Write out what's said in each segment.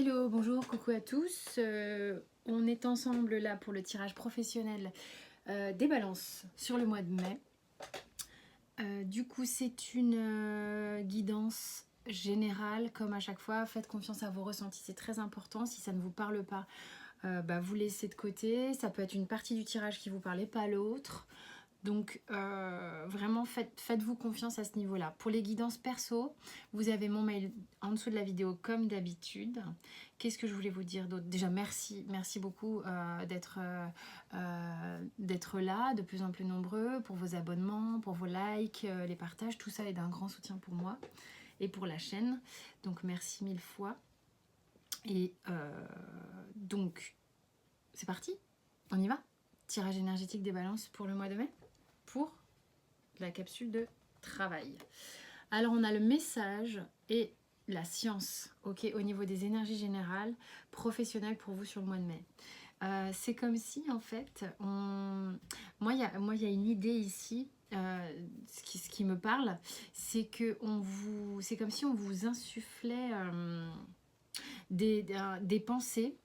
Hello, bonjour, coucou à tous. On est ensemble là pour le tirage professionnel des balances sur le mois de mai. Du coup, c'est une guidance générale comme à chaque fois. Faites confiance à vos ressentis, c'est très important. Si ça ne vous parle pas, vous laissez de côté. Ça peut être une partie du tirage qui vous parle et pas l'autre. Donc vraiment faites-vous confiance à ce niveau-là. Pour les guidances perso, vous avez mon mail en dessous de la vidéo comme d'habitude. Qu'est-ce que je voulais vous dire d'autre? Déjà merci beaucoup d'être là, de plus en plus nombreux, pour vos abonnements, pour vos likes, les partages, tout ça est d'un grand soutien pour moi et pour la chaîne. Donc merci mille fois. Et donc c'est parti, on y va. Tirage énergétique des balances pour le mois de mai, pour la capsule de travail. Alors on a le message et la science, ok, au niveau des énergies générales, professionnelles pour vous sur le mois de mai. C'est comme si en fait, moi il y a une idée ici, ce qui me parle, c'est que c'est comme si on vous insufflait des pensées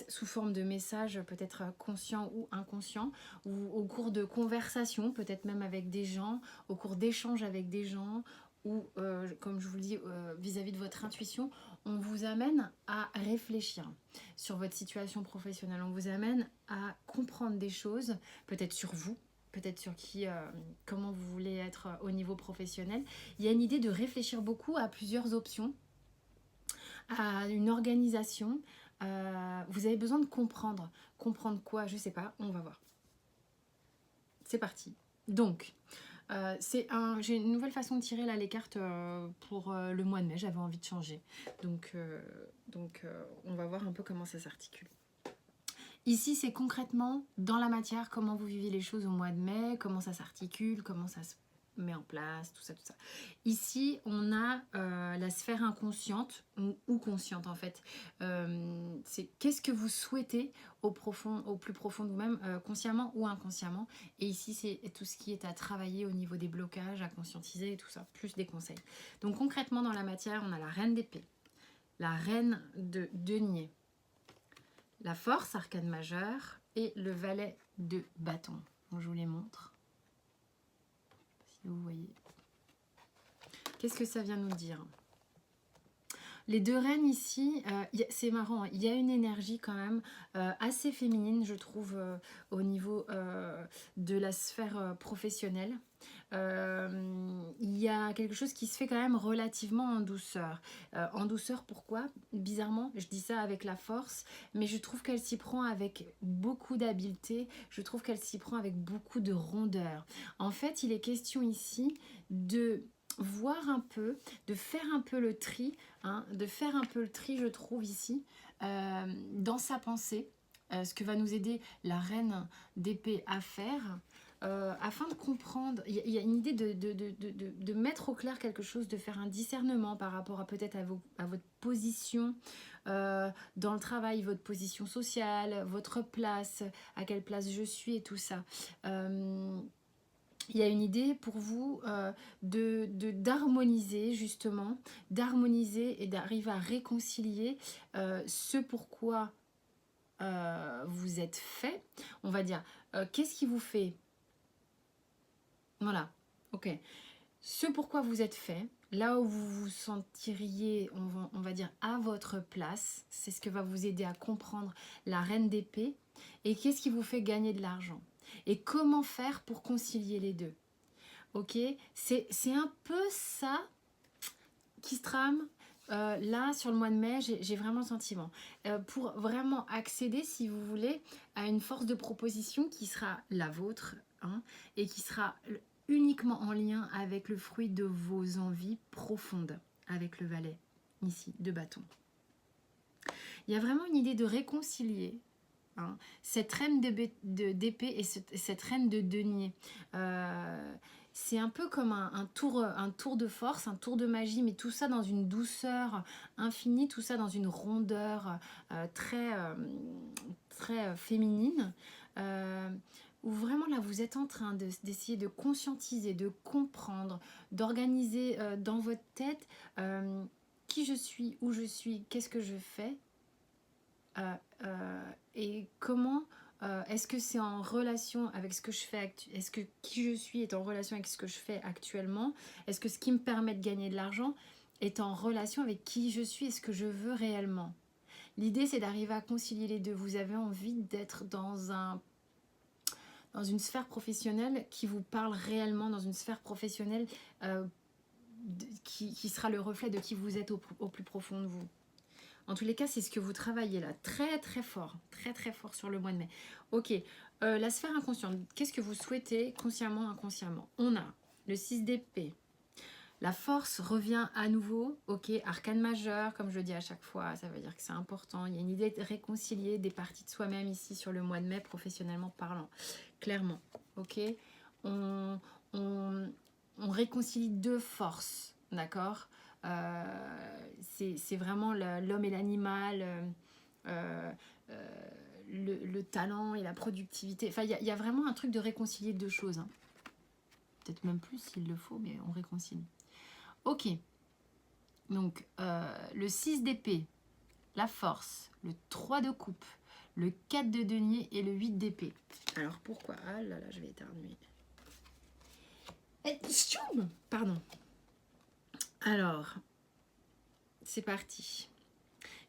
sous forme de messages peut-être conscients ou inconscients, ou au cours de conversations, peut-être même avec des gens, au cours d'échanges avec des gens, ou comme je vous le dis, vis-à-vis de votre intuition, on vous amène à réfléchir sur votre situation professionnelle, on vous amène à comprendre des choses, peut-être sur vous, peut-être sur comment vous voulez être au niveau professionnel. Il y a une idée de réfléchir beaucoup à plusieurs options, à une organisation. Vous avez besoin de comprendre. Comprendre quoi? Je sais pas, on va voir. C'est parti. Donc, j'ai une nouvelle façon de tirer là les cartes pour le mois de mai. J'avais envie de changer. Donc, on va voir un peu comment ça s'articule. Ici, c'est concrètement dans la matière, comment vous vivez les choses au mois de mai, comment ça s'articule, comment ça se met en place, tout ça, tout ça. Ici, on a la sphère inconsciente, ou consciente en fait. C'est qu'est-ce que vous souhaitez au plus profond de vous-même, consciemment ou inconsciemment. Et ici, c'est tout ce qui est à travailler au niveau des blocages, à conscientiser et tout ça, plus des conseils. Donc concrètement, dans la matière, on a la reine d'épée, la reine de denier, la force, arcane majeure, et le valet de bâton. Donc, je vous les montre. Si vous voyez. Qu'est-ce que ça vient nous dire? Les deux reines ici, c'est marrant, il y a une énergie quand même assez féminine, je trouve, au niveau de la sphère professionnelle. Il y a quelque chose qui se fait quand même relativement en douceur. En douceur, pourquoi? Bizarrement, je dis ça avec la force, mais je trouve qu'elle s'y prend avec beaucoup d'habileté, je trouve qu'elle s'y prend avec beaucoup de rondeur. En fait, il est question ici de voir un peu, de faire un peu le tri, je trouve ici, dans sa pensée, ce que va nous aider la reine d'épée à faire, afin de comprendre, il y a une idée de mettre au clair quelque chose, de faire un discernement par rapport à peut-être à votre position dans le travail, votre position sociale, votre place, à quelle place je suis et tout ça. Il y a une idée pour vous d'harmoniser justement, d'harmoniser et d'arriver à réconcilier ce pourquoi vous êtes fait. On va dire, qu'est-ce qui vous fait... Voilà, ok. Ce pourquoi vous êtes fait, là où vous vous sentiriez, on va dire, à votre place, c'est ce que va vous aider à comprendre la reine d'épée. Et qu'est-ce qui vous fait gagner de l'argent? Et comment faire pour concilier les deux? Ok, c'est un peu ça qui se trame. Là, sur le mois de mai, j'ai vraiment le sentiment. Pour vraiment accéder, si vous voulez, à une force de proposition qui sera la vôtre, hein, et qui sera uniquement en lien avec le fruit de vos envies profondes, avec le valet, ici, de bâton. Il y a vraiment une idée de réconcilier, hein, cette reine d'épée et cette reine de denier. C'est un peu comme un tour de force, un tour de magie, mais tout ça dans une douceur infinie, tout ça dans une rondeur très féminine, où vraiment là vous êtes en train d'essayer de conscientiser, de comprendre, d'organiser dans votre tête qui je suis, où je suis, qu'est-ce que je fais, et comment est-ce que c'est en relation avec ce que je fais est-ce que qui je suis est en relation avec ce que je fais actuellement? Est-ce que ce qui me permet de gagner de l'argent est en relation avec qui je suis et ce que je veux réellement? L'idée, c'est d'arriver à concilier les deux. Vous avez envie d'être dans une sphère professionnelle qui vous parle réellement, dans une sphère professionnelle qui sera le reflet de qui vous êtes au plus profond de vous. En tous les cas, c'est ce que vous travaillez là, très très fort sur le mois de mai. Ok, la sphère inconsciente, qu'est-ce que vous souhaitez consciemment, inconsciemment? On a le 6 d'épée. La force revient à nouveau, ok, arcane majeur, comme je le dis à chaque fois, ça veut dire que c'est important. Il y a une idée de réconcilier des parties de soi-même ici sur le mois de mai, professionnellement parlant, clairement, ok. On réconcilie deux forces, d'accord. C'est vraiment l'homme et l'animal, le talent et la productivité. Enfin, il y a vraiment un truc de réconcilier deux choses, hein. Peut-être même plus s'il le faut, mais on réconcilie. Ok, donc le 6 d'épée, la force, le 3 de coupe, le 4 de denier et le 8 d'épée. Alors pourquoi? Ah là là, je vais éternuer. Pardon. Alors, c'est parti.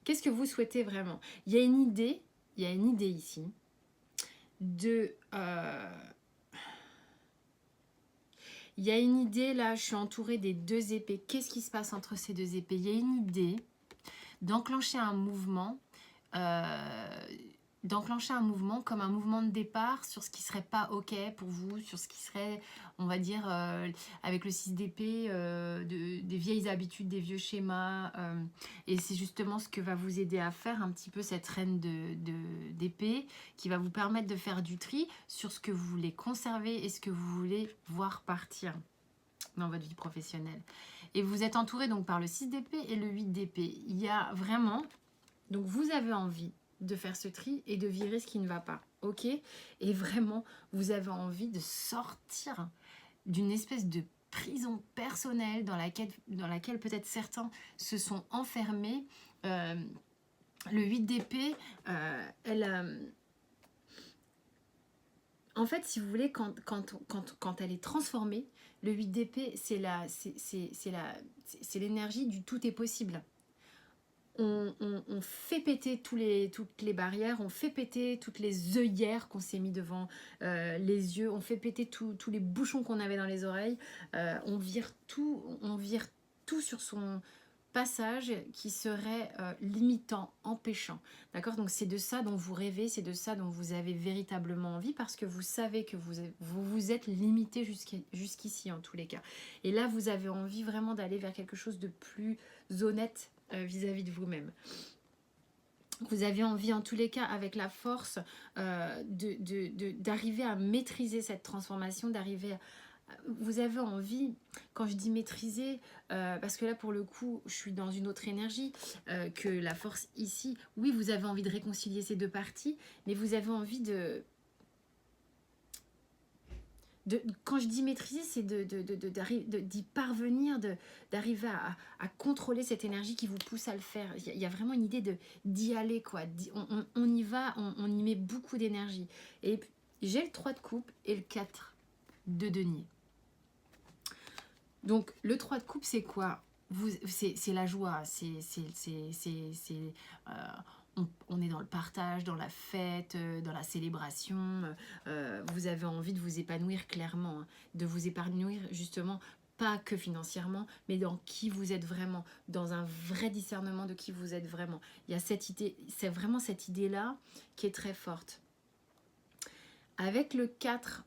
Qu'est-ce que vous souhaitez vraiment? Il y a une idée ici de... il y a une idée là, je suis entourée des deux épées. Qu'est-ce qui se passe entre ces deux épées? Il y a une idée d'enclencher un mouvement, comme un mouvement de départ sur ce qui serait pas ok pour vous, sur ce qui serait, on va dire, avec le 6 d'épée, des vieilles habitudes, des vieux schémas, et c'est justement ce que va vous aider à faire un petit peu cette reine d'épée, qui va vous permettre de faire du tri sur ce que vous voulez conserver et ce que vous voulez voir partir dans votre vie professionnelle. Et vous êtes entouré donc par le 6 d'épée et le 8 d'épée. Il y a vraiment... Donc vous avez envie de faire ce tri et de virer ce qui ne va pas, ok? Et vraiment, vous avez envie de sortir d'une espèce de prison personnelle dans laquelle peut-être certains se sont enfermés. Le 8 d'épée, en fait, si vous voulez, quand elle est transformée, le 8 d'épée, c'est l'énergie du tout est possible. On fait péter toutes les barrières, on fait péter toutes les œillères qu'on s'est mis devant les yeux, on fait péter tous les bouchons qu'on avait dans les oreilles, on vire tout sur son passage qui serait limitant, empêchant. D'accord? Donc c'est de ça dont vous rêvez, c'est de ça dont vous avez véritablement envie parce que vous savez que vous êtes limité jusqu'ici en tous les cas. Et là, vous avez envie vraiment d'aller vers quelque chose de plus honnête vis-à-vis de vous-même. Vous avez envie en tous les cas avec la force d'arriver à maîtriser cette transformation, vous avez envie, quand je dis maîtriser, parce que là pour le coup je suis dans une autre énergie que la force ici, oui vous avez envie de réconcilier ces deux parties, mais vous avez envie quand je dis maîtriser, c'est d'y parvenir, d'arriver à contrôler cette énergie qui vous pousse à le faire. Il y a vraiment une idée d'y aller, quoi. On y va, on y met beaucoup d'énergie. Et j'ai le 3 de coupe et le 4 de denier. Donc, le 3 de coupe, c'est quoi? C'est la joie, on est dans le partage, dans la fête, dans la célébration. Vous avez envie de vous épanouir clairement, hein, de vous épanouir justement, pas que financièrement, mais dans qui vous êtes vraiment, dans un vrai discernement de qui vous êtes vraiment. Il y a cette idée, c'est vraiment cette idée-là qui est très forte. Avec le 4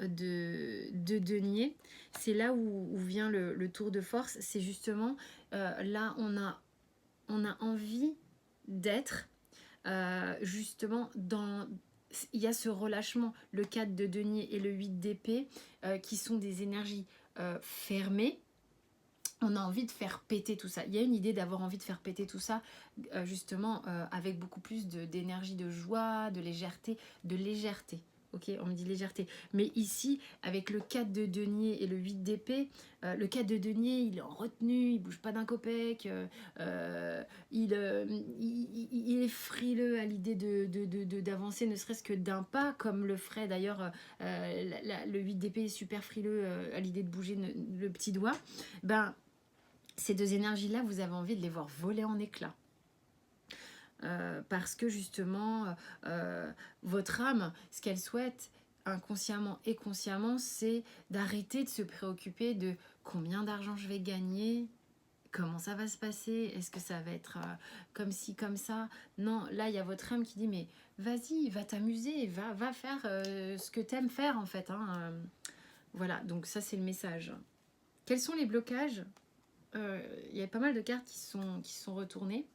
de denier, c'est là où vient le tour de force. C'est justement là on a envie d'être justement dans... Il y a ce relâchement, le 4 de denier et le 8 d'épée qui sont des énergies fermées. On a envie de faire péter tout ça. Il y a une idée d'avoir envie de faire péter tout ça, justement, avec beaucoup plus d'énergie, de joie, de légèreté, ok, on me dit légèreté. Mais ici, avec le 4 de denier et le 8 d'épée, le 4 de denier, il est en retenue, il bouge pas d'un copec, il est frileux à l'idée d'avancer, ne serait-ce que d'un pas, comme le ferait d'ailleurs le 8 d'épée est super frileux à l'idée de bouger le petit doigt. Ben, ces deux énergies-là, vous avez envie de les voir voler en éclats. Parce que justement, votre âme, ce qu'elle souhaite, inconsciemment et consciemment, c'est d'arrêter de se préoccuper de combien d'argent je vais gagner, comment ça va se passer, est-ce que ça va être comme ci, comme ça. Non, là, il y a votre âme qui dit, mais vas-y, va t'amuser, va faire ce que t'aimes faire, en fait. Hein. Voilà, donc ça, c'est le message. Quels sont les blocages? Il y a pas mal de cartes qui sont retournées.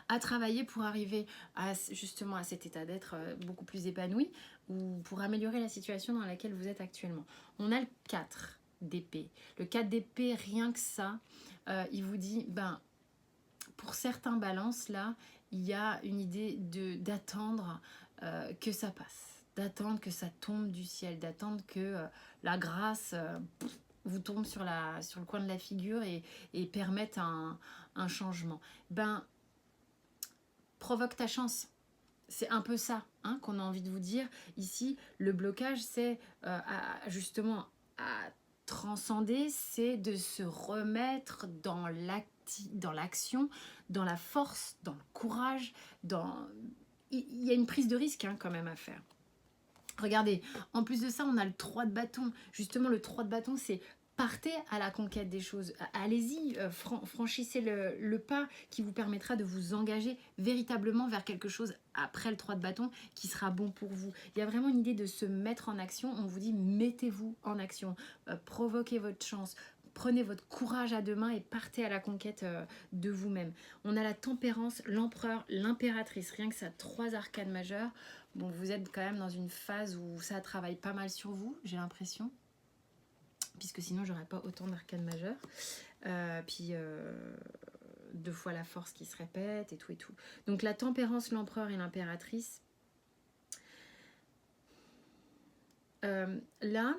À travailler pour arriver justement à cet état d'être beaucoup plus épanoui ou pour améliorer la situation dans laquelle vous êtes actuellement. On a le 4 d'épée. Le 4 d'épée, rien que ça, il vous dit, ben, pour certains balances là, il y a une idée d'attendre que ça passe, d'attendre que ça tombe du ciel, d'attendre que la grâce vous tombe sur le coin de la figure et permette un changement. Ben, provoque ta chance. C'est un peu ça hein, qu'on a envie de vous dire. Ici, le blocage, c'est justement à transcender, c'est de se remettre dans l'action, dans la force, dans le courage. Il y a une prise de risque hein, quand même à faire. Regardez, en plus de ça, on a le 3 de bâton. Justement, le 3 de bâton, c'est partez à la conquête des choses. Allez-y, franchissez le pas qui vous permettra de vous engager véritablement vers quelque chose après le 3 de bâton qui sera bon pour vous. Il y a vraiment une idée de se mettre en action. On vous dit, mettez-vous en action. Provoquez votre chance. Prenez votre courage à deux mains et partez à la conquête de vous-même. On a la tempérance, l'empereur, l'impératrice. Rien que ça, 3 arcanes majeures. Bon, vous êtes quand même dans une phase où ça travaille pas mal sur vous, j'ai l'impression. Puisque sinon, j'aurais pas autant d'arcanes majeures. Puis, 2 fois la force qui se répète et tout et tout. Donc, la tempérance, l'empereur et l'impératrice. Là,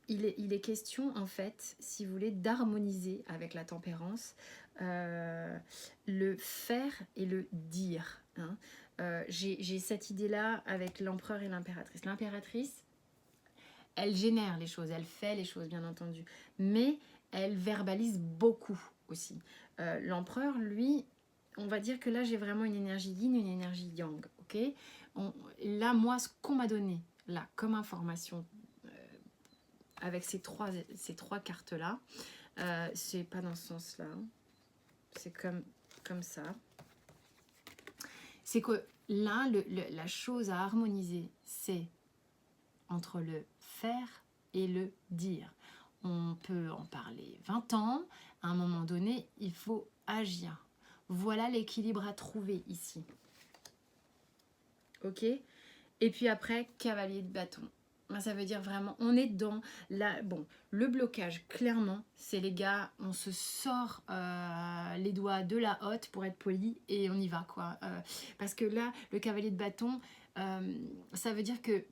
il est question, en fait, si vous voulez, d'harmoniser avec la tempérance le faire et le dire. Hein. J'ai cette idée-là avec l'empereur et l'impératrice. L'impératrice, elle génère les choses, elle fait les choses, bien entendu. Mais elle verbalise beaucoup aussi. L'empereur, lui, on va dire que là, j'ai vraiment une énergie yin, une énergie yang. Okay, là, moi, ce qu'on m'a donné, là, comme information, avec ces trois cartes-là, c'est pas dans ce sens-là. C'est comme ça. C'est que là, la chose à harmoniser, c'est entre le faire et le dire. On peut en parler 20 ans, à un moment donné, il faut agir. Voilà l'équilibre à trouver ici. Ok? Et puis après, cavalier de bâton. Ça veut dire vraiment, on est dans le blocage, clairement, c'est les gars, on se sort les doigts de la hotte pour être poli et on y va, quoi. Parce que là, le cavalier de bâton, ça veut dire que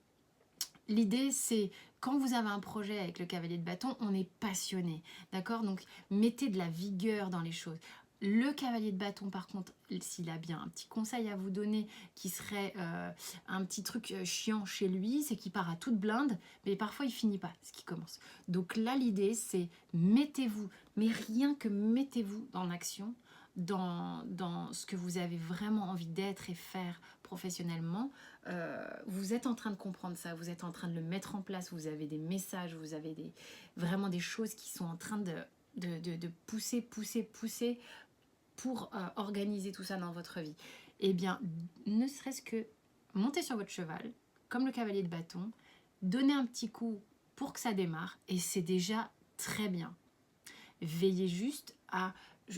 l'idée, c'est quand vous avez un projet avec le cavalier de bâton, on est passionné, d'accord? Donc, mettez de la vigueur dans les choses. Le cavalier de bâton, par contre, s'il a bien un petit conseil à vous donner qui serait un petit truc chiant chez lui, c'est qu'il part à toute blinde, mais parfois il finit pas ce qui commence. Donc là, l'idée, c'est mettez-vous, mais rien que mettez-vous dans l'action, dans ce que vous avez vraiment envie d'être et faire professionnellement. Vous êtes en train de comprendre ça, vous êtes en train de le mettre en place, vous avez des messages, vous avez vraiment des choses qui sont en train de pousser pour organiser tout ça dans votre vie. Eh bien, ne serait-ce que monter sur votre cheval, comme le cavalier de bâton, donner un petit coup pour que ça démarre, et c'est déjà très bien. Veillez juste à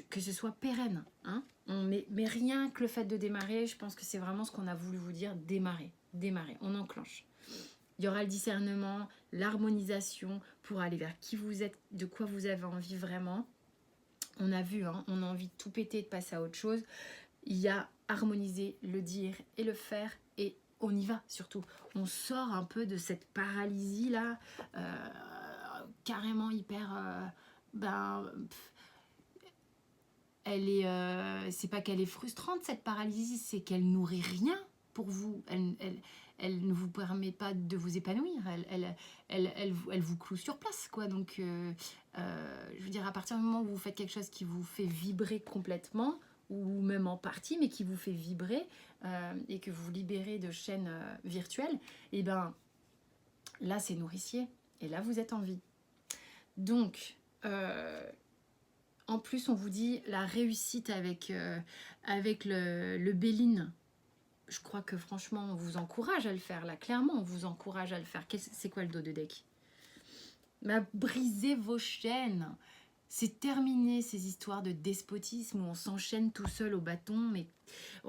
que ce soit pérenne. Hein, mais rien que le fait de démarrer, je pense que c'est vraiment ce qu'on a voulu vous dire, démarrer, on enclenche. Il y aura le discernement, l'harmonisation pour aller vers qui vous êtes, de quoi vous avez envie vraiment. On a vu, hein, on a envie de tout péter, de passer à autre chose. Il y a harmoniser, le dire et le faire. Et on y va surtout. On sort un peu de cette paralysie là, carrément hyper... elle est, c'est pas qu'elle est frustrante cette paralysie, c'est qu'elle nourrit rien pour vous. Elle ne vous permet pas de vous épanouir. Elle vous cloue sur place, quoi. Donc, je veux dire, à partir du moment où vous faites quelque chose qui vous fait vibrer complètement, ou même en partie, mais qui vous fait vibrer, et que vous libérez de chaînes virtuelles, et ben là, c'est nourricier. Et là, vous êtes en vie. Donc, en plus, on vous dit la réussite avec le Béline. Je crois que franchement, on vous encourage à le faire. Là, clairement, on vous encourage à le faire. C'est quoi le dos de deck? Brisez vos chaînes. C'est terminé ces histoires de despotisme où on s'enchaîne tout seul au bâton. Mais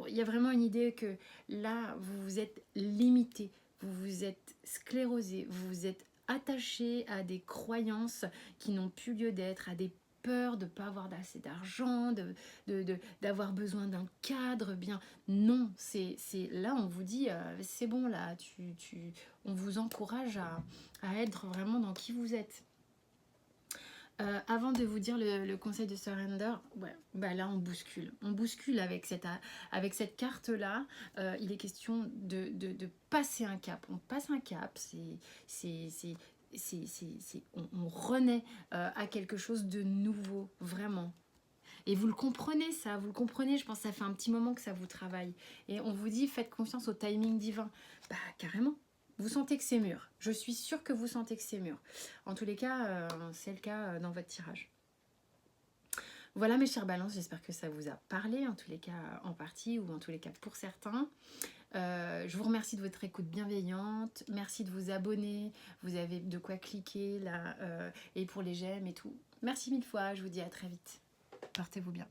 il y a vraiment une idée que là, vous vous êtes limité. Vous vous êtes sclérosé. Vous vous êtes attaché à des croyances qui n'ont plus lieu d'être, à des peur de ne pas avoir assez d'argent, d'avoir besoin d'un cadre bien. Non, c'est là on vous dit c'est bon là, on vous encourage à être vraiment dans qui vous êtes. Avant de vous dire le conseil de surrender, ouais, bah là on bouscule avec cette carte là. Il est question de passer un cap. On passe un cap, on renaît à quelque chose de nouveau, vraiment. Et vous le comprenez ça, vous le comprenez, je pense que ça fait un petit moment que ça vous travaille. Et on vous dit, faites confiance au timing divin. Bah carrément, vous sentez que c'est mûr. Je suis sûre que vous sentez que c'est mûr. En tous les cas, c'est le cas dans votre tirage. Voilà mes chers balances, j'espère que ça vous a parlé, en tous les cas en partie, ou en tous les cas pour certains. Je vous remercie de votre écoute bienveillante, merci de vous abonner, vous avez de quoi cliquer là, et pour les j'aime et tout. Merci mille fois, je vous dis à très vite. Portez-vous bien.